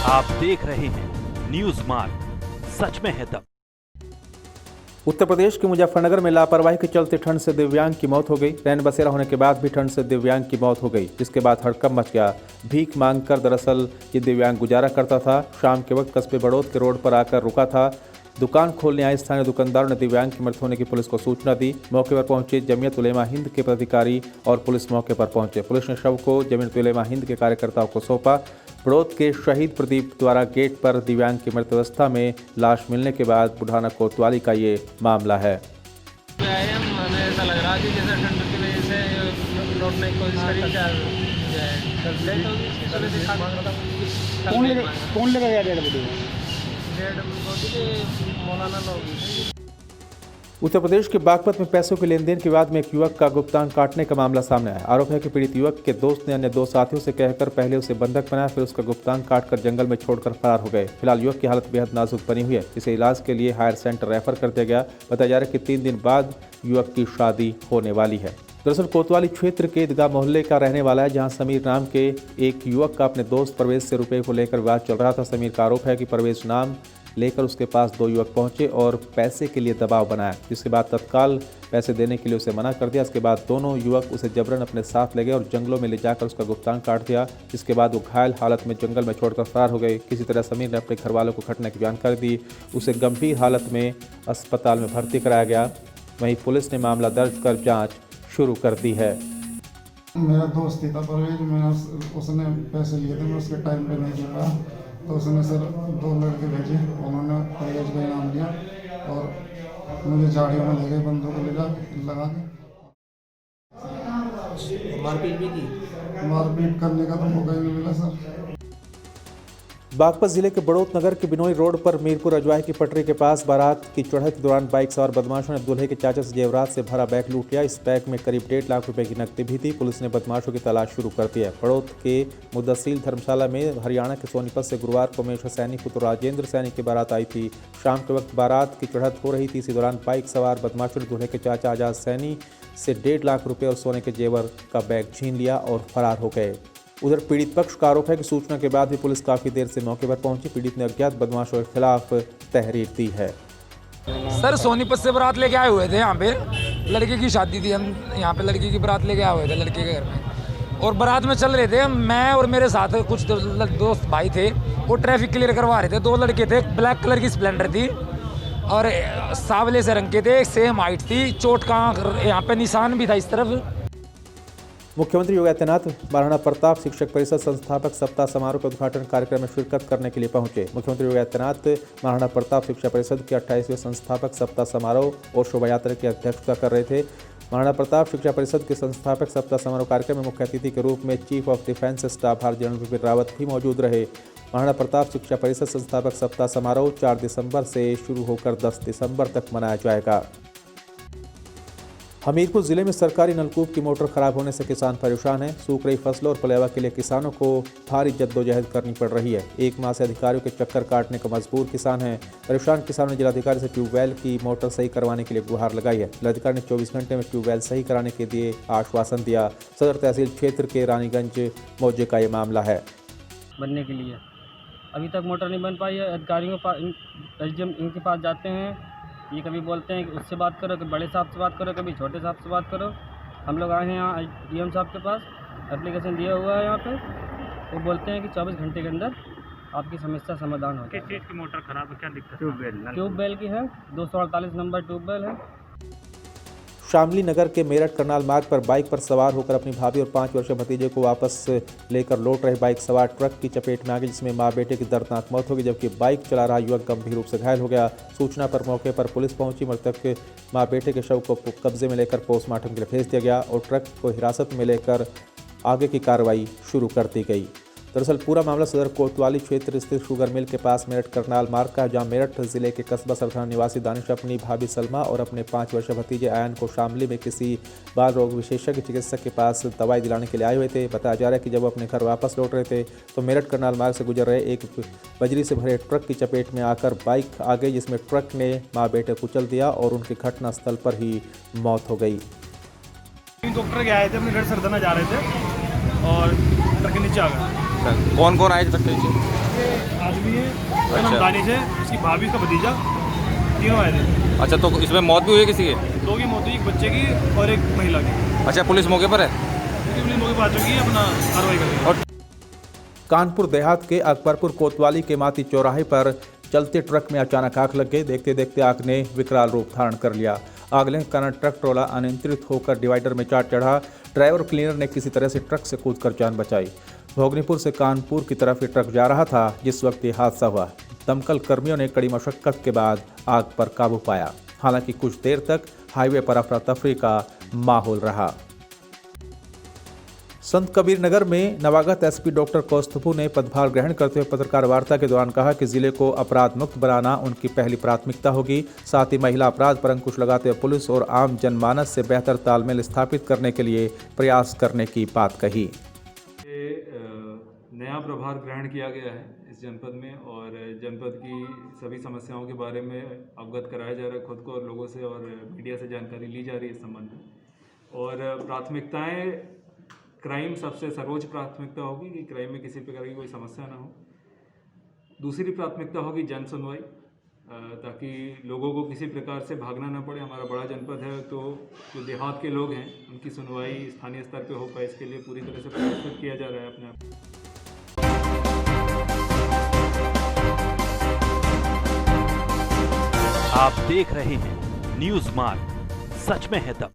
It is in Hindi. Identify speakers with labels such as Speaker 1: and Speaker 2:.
Speaker 1: आप देख रहे हैं न्यूज मार्ग, सच में है दम।
Speaker 2: उत्तर प्रदेश के मुजफ्फरनगर में लापरवाही के चलते ठंड से दिव्यांग की मौत हो गई। रैन बसेरा होने के बाद भी ठंड से दिव्यांग की मौत हो गई, जिसके बाद हड़कंप मच गया। भीख मांगकर दरअसल ये दिव्यांग गुजारा करता था। शाम के वक्त कस्बे बड़ौद के रोड पर आकर रुका था। दुकान खोलने आए स्थानीय दुकानदारों ने दिव्यांग की मृत्यु होने की पुलिस को सूचना दी। मौके पर पहुंचे जमीयत उलेमा हिंद के पदाधिकारी और पुलिस मौके पर पहुंचे। पुलिस ने शव को जमीयत उलेमा हिंद के कार्यकर्ताओं को सौंपा। बड़ौद के शहीद प्रदीप द्वारा गेट पर दिव्यांग की मृत अवस्था में लाश मिलने के बाद बुढ़ाना कोतवाली का ये मामला है।
Speaker 3: हमें ऐसा लग रहा है कि जैसे ठंड की वजह से लौटने की कोशिश करी
Speaker 4: कौन लेकर गया डेढ़ बजे?
Speaker 3: मौलाना लोग।
Speaker 2: उत्तर प्रदेश के बागपत में पैसों के लेन देन के बाद में एक युवक का गुप्तांग काटने का मामला सामने आया। आरोप है कि पीड़ित युवक के दोस्त ने अन्य दो साथियों से कहकर पहले उसे बंधक बनाया, फिर उसका गुप्तांग काटकर जंगल में छोड़कर फरार हो गए। फिलहाल युवक की हालत बेहद नाजुक बनी हुई है। इसे इलाज के लिए हायर सेंटर रेफर कर दिया गया। बताया जा रहा है कि 3 दिन बाद युवक की शादी होने वाली है। दरअसल कोतवाली क्षेत्र के ईदगाह मोहल्ले का रहने वाला है, जहां समीर नाम के एक युवक का अपने दोस्त परवेज से रुपए को लेकर विवाद चल रहा था। समीर का आरोप है कि परवेज नाम लेकर उसके पास 2 युवक पहुंचे और पैसे के लिए दबाव बनाया, जिसके बाद तत्काल पैसे देने के लिए उसे मना कर दिया। इसके बाद दोनों युवक उसे जबरन अपने साथ ले गए और जंगलों में ले जाकर उसका गुप्तांग काट दिया, जिसके बाद वो घायल हालत में जंगल में छोड़कर फरार हो गए। किसी तरह समीर ने अपने घर वालों को घटना की जानकारी दी। उसे गंभीर हालत में अस्पताल में भर्ती कराया गया। वहीं पुलिस ने मामला दर्ज कर जाँच शुरू कर दी है।
Speaker 4: मेरा दोस्त ही था परवेज, उसने पैसे लिए थे, मैं उसके टाइम पे नहीं दे पाया, तो उसने सर 2 लड़के भेजे। उन्होंने परवेज का नाम लिया और मुझे झाड़ियों में ले गए, बंदूक लगा के
Speaker 3: मारपीट भी की।
Speaker 4: मारपीट करने का तो मौका ही नहीं मिला सर।
Speaker 2: बागपत जिले के बड़ौद नगर के बिनोई रोड पर मीरपुर अजवाही की पटरी के पास बारात की चढ़ाई के दौरान बाइक सवार बदमाशों ने दूल्हे के चाचा से जेवरात से भरा बैग लूट लिया। इस बैग में करीब 1.5 लाख रुपए की नकदी भी थी। पुलिस ने बदमाशों की तलाश शुरू कर दी है। बड़ौद के मुद्दसील धर्मशाला में हरियाणा के सोनीपत से गुरुवार को मेषा सैनी पुत्र राजेंद्र सैनी की बारात आई थी। शाम के वक्त बारात की चढ़त हो रही थी। इसी दौरान बाइक सवार बदमाशों ने दूल्हे के चाचा आजाद सैनी से 1.5 लाख रुपये और सोने के जेवर का बैग छीन लिया और फरार हो गए। उधर पीड़ित पक्ष का आरोप है कि सूचना के बाद भी पुलिस काफी देर से मौके पर पहुंची। पीड़ित ने अज्ञात बदमाशों के खिलाफ तहरीर दी है।
Speaker 5: सर सोनीपत से बारात लेके आए हुए थे, यहाँ पे लड़के की शादी थी। हम यहाँ पे लड़की की बारात लेके आए हुए थे लड़के के घर में, और बारात में चल रहे थे। मैं और मेरे साथ कुछ दोस्त भाई थे, वो ट्रैफिक क्लियर करवा रहे थे। 2 लड़के थे, ब्लैक कलर की स्प्लेंडर थी और सावले से रंग के थे, सेम हाइट थी। चोट का यहाँ पे निशान भी था इस तरफ।
Speaker 2: मुख्यमंत्री योगी आदित्यनाथ महाराणा प्रताप शिक्षक परिषद संस्थापक सप्ताह समारोह के उद्घाटन कार्यक्रम में शिरकत करने के लिए पहुंचे। मुख्यमंत्री योगी आदित्यनाथ महाराणा प्रताप शिक्षा परिषद के 28वें संस्थापक सप्ताह समारोह और शोभा यात्रा की अध्यक्षता कर रहे थे। महाराणा प्रताप शिक्षा परिषद के संस्थापक सप्ताह समारोह कार्यक्रम में मुख्य अतिथि के रूप में chief of defence staff Bharat general Bipin Rawat भी मौजूद रहे। महाराणा प्रताप शिक्षा परिषद संस्थापक सप्ताह समारोह 4 दिसंबर से शुरू होकर 10 दिसंबर तक मनाया जाएगा। हमीरपुर जिले में सरकारी नलकूप की मोटर खराब होने से किसान परेशान हैं। सूख रही फसलों और पलेवा के लिए किसानों को भारी जद्दोजहद करनी पड़ रही है। 1 माह से अधिकारियों के चक्कर काटने को मजबूर किसान हैं। परेशान किसानों ने जिलाधिकारी से ट्यूबवेल की मोटर सही करवाने के लिए गुहार लगाई है। जिलाधिकारी ने 24 घंटे में ट्यूबवेल सही कराने के लिए आश्वासन दिया। सदर तहसील क्षेत्र के रानीगंज मौजे का ये मामला है।
Speaker 3: बनने के लिए अभी तक मोटर नहीं बन पाई है। अधिकारियों इनके पास जाते हैं, ये कभी बोलते हैं कि उससे बात करो, कभी बड़े साहब से बात करो, कभी छोटे साहब से बात करो। हम लोग आए हैं यहाँ डीएम साहब के पास, एप्लीकेशन दिया हुआ है यहाँ पे। वो बोलते हैं कि 24 घंटे के अंदर आपकी समस्या समाधान होगी।
Speaker 1: किस चीज़ की मोटर खराब है, क्या दिक्कत?
Speaker 3: ट्यूबवेल की है, 248 नंबर ट्यूबवेल है।
Speaker 2: शामली नगर के मेरठ करनाल मार्ग पर बाइक पर सवार होकर अपनी भाभी और 5 वर्षीय भतीजे को वापस लेकर लौट रहे बाइक सवार ट्रक की चपेट में आ गई, जिसमें मां बेटे की दर्दनाक मौत हो गई, जबकि बाइक चला रहा युवक गंभीर रूप से घायल हो गया। सूचना पर मौके पर पुलिस पहुंची। मृतक मां बेटे के शव को कब्जे में लेकर पोस्टमार्टम के लिए भेज दिया गया और ट्रक को हिरासत में लेकर आगे की कार्रवाई शुरू कर दी गई। दरअसल पूरा मामला सदर कोतवाली क्षेत्र स्थित शुगर मिल के पास मेरठ करनाल मार्ग का, जहां मेरठ जिले के कस्बा सरथाना निवासी दानिश अपनी भाभी सलमा और अपने 5 वर्षीय भतीजे आयन को शामली में किसी बाल रोग विशेषज्ञ चिकित्सक के पास दवाई दिलाने के लिए आए हुए थे। बताया जा रहा है कि जब वो अपने घर वापस लौट रहे थे तो मेरठ करनाल मार्ग से गुजर रहे एक बजरी से भरे ट्रक की चपेट में आकर बाइक आ गई, जिसमें ट्रक ने माँ बेटे कुचल दिया और उनकी घटनास्थल पर ही मौत हो गई।
Speaker 6: डॉक्टर के आए थे, अपने घर सरदाना जा रहे थे और ट्रक के नीचे आ गए। अच्छा, कौन कौन आए थे ट्रक के नीचे?
Speaker 7: आदमी है, उसका नाम
Speaker 6: अच्छा।
Speaker 7: दानिश है, उसकी भाभी, उसका भतीजा, तीनों आए थे।
Speaker 6: अच्छा, तो इसमें मौत भी हुई है किसी की?
Speaker 7: दो की मौत हुई, एक बच्चे की और एक महिला की।
Speaker 6: अच्छा, पुलिस मौके पर है?
Speaker 7: पुलिस मौके पर आ चुकी है, अपना कार्रवाई कर रही है।
Speaker 6: और
Speaker 2: कानपुर देहात के अकबरपुर कोतवाली के माती चौराहे पर चलते ट्रक में अचानक आग लग गई। देखते देखते आग ने विकराल रूप धारण कर लिया। आग लगने के कारण ट्रक ट्रोला अनियंत्रित होकर डिवाइडर में जा चढ़ा। ड्राइवर क्लीनर ने किसी तरह से ट्रक से कूदकर जान बचाई। भोगनीपुर से कानपुर की तरफ ये ट्रक जा रहा था जिस वक्त ये हादसा हुआ। दमकल कर्मियों ने कड़ी मशक्कत के बाद आग पर काबू पाया। हालांकि कुछ देर तक हाईवे पर अफरा तफरी का माहौल रहा। संत कबीर नगर में नवागत एसपी डॉक्टर कौस्तुभू ने पदभार ग्रहण करते हुए पत्रकार वार्ता के दौरान कहा कि जिले को अपराध मुक्त बनाना उनकी पहली प्राथमिकता होगी। साथ ही महिला अपराध पर अंकुश लगाते हुए पुलिस और आम जनमानस से बेहतर तालमेल स्थापित करने के लिए प्रयास करने की बात कही।
Speaker 8: नया प्रभार ग्रहण किया गया है इस जनपद में और जनपद की सभी समस्याओं के बारे में अवगत कराया जा रहा है खुद को और लोगों से, और मीडिया से जानकारी ली जा रही है इस संबंध में। और प्राथमिकताएं, क्राइम सबसे सर्वोच्च प्राथमिकता होगी कि क्राइम में किसी प्रकार की कोई समस्या ना हो। दूसरी प्राथमिकता होगी जन सुनवाई, ताकि लोगों को किसी प्रकार से भागना ना पड़े। हमारा बड़ा जनपद है तो जो देहात के लोग हैं उनकी सुनवाई स्थानीय स्तर पे हो पाए, इसके लिए पूरी तरह से प्रयास किया जा रहा है अपने आप।
Speaker 1: आप देख रहे हैं न्यूज़ मार्ग, सच में है दम।